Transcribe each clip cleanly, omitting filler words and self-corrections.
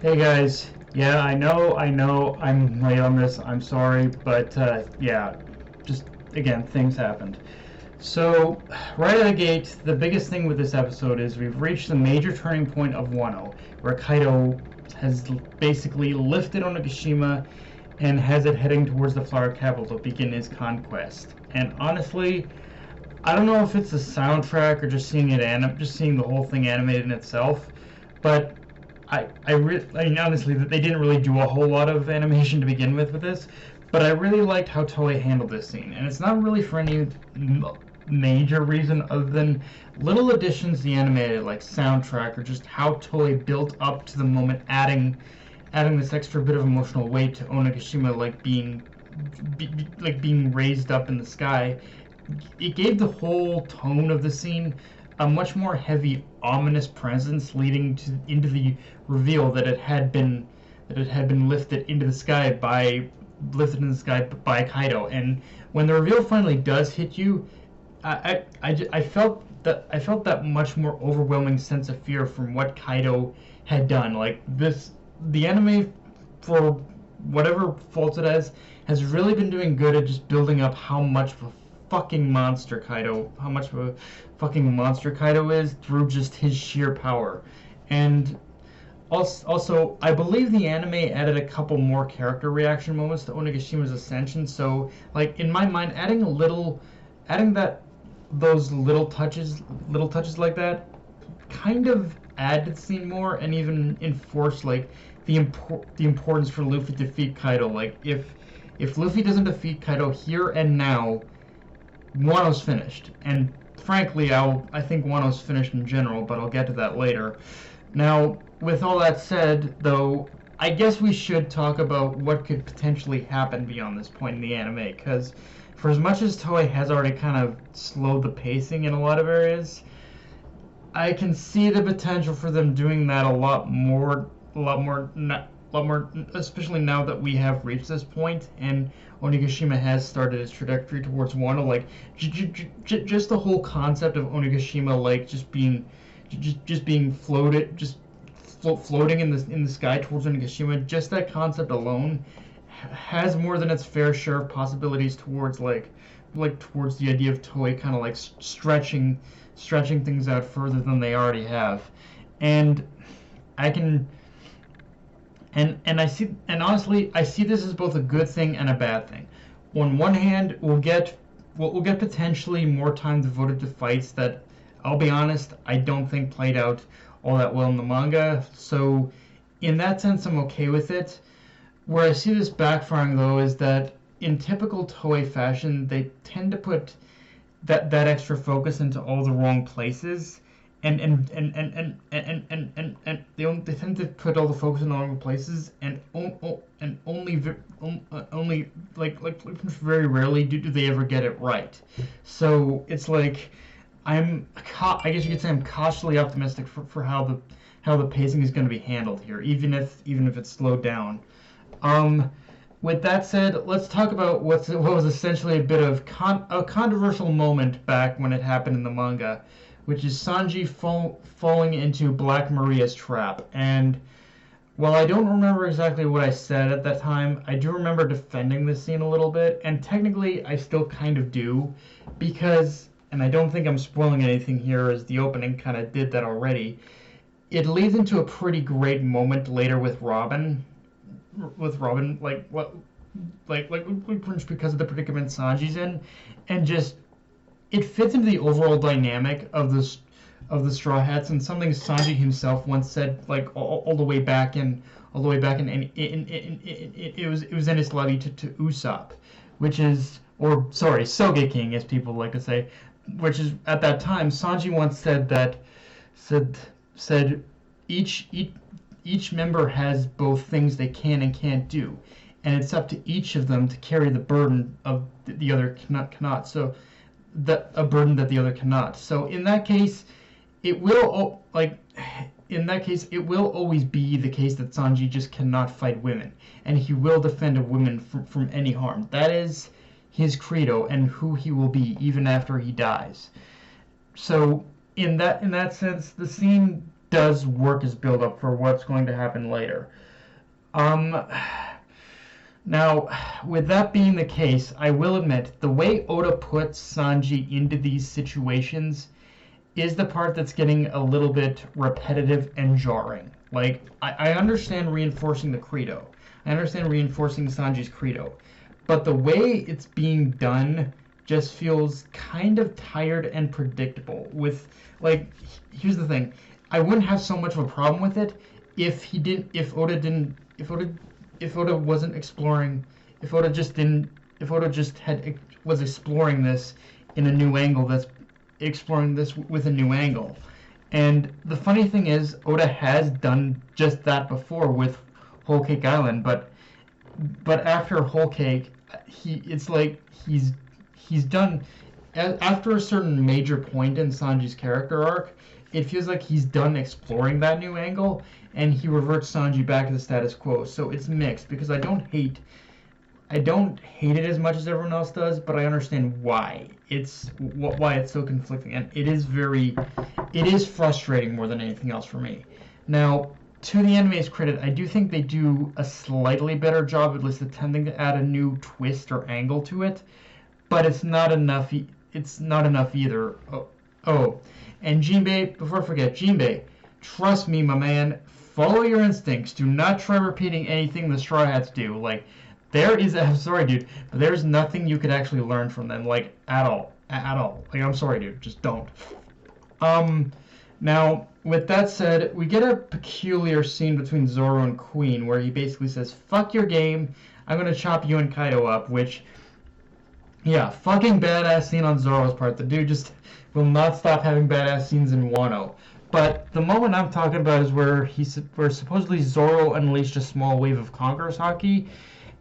Hey guys, yeah, I know, I'm late on this, I'm sorry, but yeah, just again, things happened. So, right out of the gate, the biggest thing with this episode is we've reached the major turning point of Wano, where Kaido has basically lifted Onigashima and has it heading towards the Flower Capital to begin his conquest. And honestly, I don't know if it's the soundtrack or just just seeing the whole thing animated in itself, but I mean, honestly, that they didn't really do a whole lot of animation to begin with this, but I really liked how Toei handled this scene, and it's not really for any major reason other than little additions to the animated, like soundtrack, or just how Toei built up to the moment, adding this extra bit of emotional weight to Onigashima, like being raised up in the sky. It gave the whole tone of the scene a much more heavy, ominous presence, leading into the reveal that it had been lifted into the sky by Kaido. And when the reveal finally does hit you, I felt that much more overwhelming sense of fear from what Kaido had done. Like the anime, for whatever fault it has really been doing good at just building up how much of a how much of a fucking monster Kaido is through just his sheer power. And also, I believe the anime added a couple more character reaction moments to Onigashima's ascension. So, like in my mind, adding that those little touches like that, kind of added the scene more and even enforced like the importance for Luffy to defeat Kaido. Like if Luffy doesn't defeat Kaido here and now, Wano's finished. And frankly, I think Wano's finished in general, but I'll get to that later. Now, with all that said, though, I guess we should talk about what could potentially happen beyond this point in the anime, because for as much as Toei has already kind of slowed the pacing in a lot of areas, I can see the potential for them doing that a lot more, especially now that we have reached this point and Onigashima has started its trajectory towards Wano. Like just the whole concept of Onigashima, like just being floated, floating in the sky towards Onigashima. Just that concept alone has more than its fair share of possibilities towards towards the idea of Toei kind of like stretching things out further than they already have. And I can and honestly, I see this as both a good thing and a bad thing. On one hand, we'll get potentially more time devoted to fights that, I'll be honest, I don't think played out all that well in the manga. So in that sense, I'm okay with it. Where I see this backfiring, though, is that in typical Toei fashion, they tend to put that extra focus into all the wrong places, and they tend to put all the focus in the wrong places, and only very rarely do they ever get it right. So it's like I guess you could say I'm cautiously optimistic for how the pacing is going to be handled here, even if it's slowed down. With that said, let's talk about what was essentially a bit of a controversial moment back when it happened in the manga, which is Sanji falling into Black Maria's trap. And while I don't remember exactly what I said at that time, I do remember defending this scene a little bit, and technically I still kind of do, because, and I don't think I'm spoiling anything here as the opening kind of did that already, it leads into a pretty great moment later with Robin, because of the predicament Sanji's in, and just it fits into the overall dynamic of the Straw Hats, and something Sanji himself once said, like all the way back in, and it was in his letter to Usopp, which is, or sorry, Sogeking as people like to say, which is at that time Sanji once said each member has both things they can and can't do, and it's up to each of them to carry the burden of the other cannot. So a burden that the other cannot. So in that case, it will always be the case that Sanji just cannot fight women, and he will defend a woman from any harm. That is his credo and who he will be even after he dies. So in that sense, the scene does work as build up for what's going to happen later. Um, Now, with that being the case, I will admit the way Oda puts Sanji into these situations is the part that's getting a little bit repetitive and jarring. Like, I understand reinforcing the credo. I understand reinforcing Sanji's credo. But the way it's being done just feels kind of tired and predictable. With, like, here's the thing. I wouldn't have so much of a problem with it if Oda wasn't exploring, if Oda just was exploring this in a new angle, that's exploring this with a new angle. And the funny thing is, Oda has done just that before with Whole Cake Island, but after Whole Cake, it's like he's done after a certain major point in Sanji's character arc. It feels like he's done exploring that new angle, and he reverts Sanji back to the status quo. So it's mixed because I don't hate it as much as everyone else does, but I understand why it's so conflicting, and it is frustrating more than anything else for me. Now, to the anime's credit, I do think they do a slightly better job at least attempting to add a new twist or angle to it, but it's not enough. It's not enough either. Oh, and Jinbei, before I forget, Jinbei, trust me, my man, follow your instincts. Do not try repeating anything the Straw Hats do. Like, I'm sorry, dude, but there's nothing you could actually learn from them, like, at all. Like, I'm sorry, dude, just don't. Now, with that said, we get a peculiar scene between Zoro and Queen where he basically says, fuck your game, I'm gonna chop you and Kaido up, which, yeah, fucking badass scene on Zoro's part. The dude just will not stop having badass scenes in Wano. But the moment I'm talking about is where supposedly Zoro unleashed a small wave of Conqueror's Haki,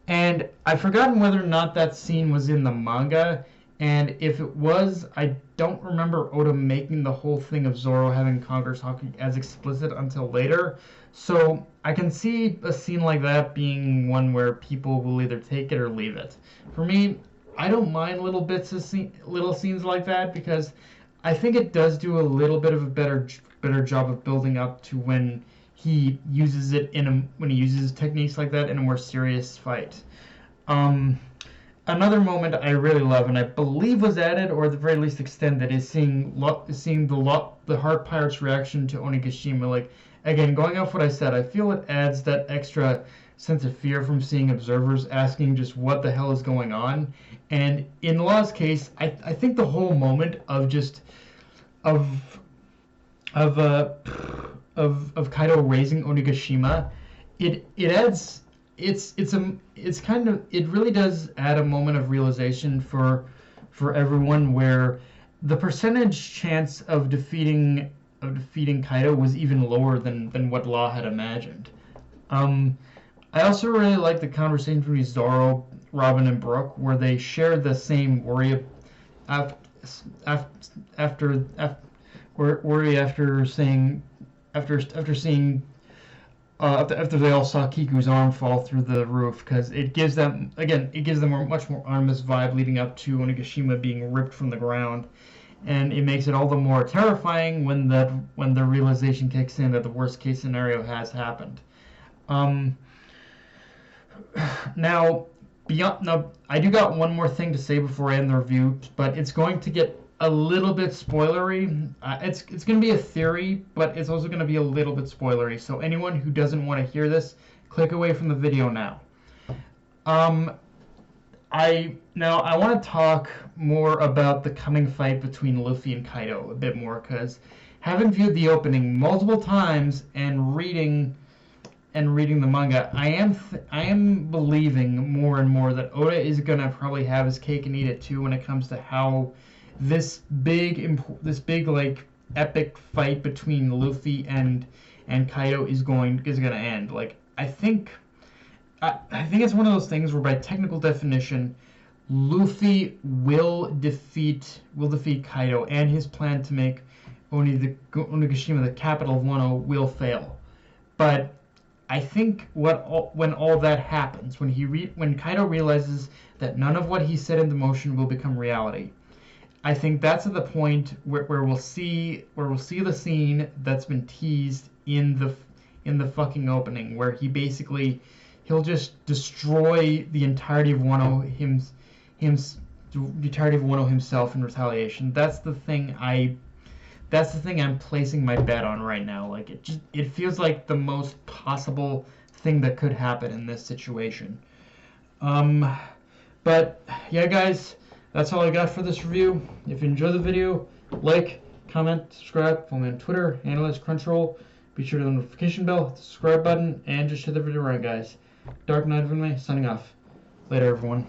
and I've forgotten whether or not that scene was in the manga, and if it was, I don't remember Oda making the whole thing of Zoro having Conqueror's Haki as explicit until later, so I can see a scene like that being one where people will either take it or leave it. For me, I don't mind little bits of little scenes like that because I think it does do a little bit of a better job of building up to when he uses it when he uses techniques like that in a more serious fight. Another moment I really love, and I believe was added, or at the very least extended, is seeing the Heart Pirate's reaction to Onigashima. Like, again, going off what I said, I feel it adds that extra sense of fear from seeing observers asking just what the hell is going on. And in Law's case, I think the whole moment of just of Kaido raising Onigashima, it adds it really does add a moment of realization for everyone where the percentage chance of defeating Kaido was even lower than what Law had imagined. I also really like the conversation between Zoro, Robin, and Brooke, where they share the same worry after they all saw Kiku's arm fall through the roof, because it gives them a much more ominous vibe leading up to Onigashima being ripped from the ground, and it makes it all the more terrifying when the realization kicks in that the worst case scenario has happened. Now, I do got one more thing to say before I end the review, but it's going to get a little bit spoilery. It's going to be a theory, but it's also going to be a little bit spoilery. So anyone who doesn't want to hear this, click away from the video now. I want to talk more about the coming fight between Luffy and Kaido a bit more, because having viewed the opening multiple times and reading the manga, I am believing more and more that Oda is gonna probably have his cake and eat it too when it comes to how this big like epic fight between Luffy and Kaido is gonna end. Like, I think it's one of those things where by technical definition, Luffy will defeat Kaido, and his plan to make Onigashima the capital of Wano will fail. But I think when all that happens, when Kaido realizes that none of what he set into motion will become reality, I think that's at the point where we'll see the scene that's been teased in the fucking opening, where he'll just destroy the entirety of Wano himself in retaliation. That's the thing I'm placing my bet on right now. Like it feels like the most possible thing that could happen in this situation. But yeah, guys, that's all I got for this review. If you enjoyed the video, like, comment, subscribe, follow me on Twitter, Analyst Crunchyroll. Be sure to hit the notification bell, hit the subscribe button, and just share the video around, guys. Dark Knight of Anime, signing off. Later, everyone.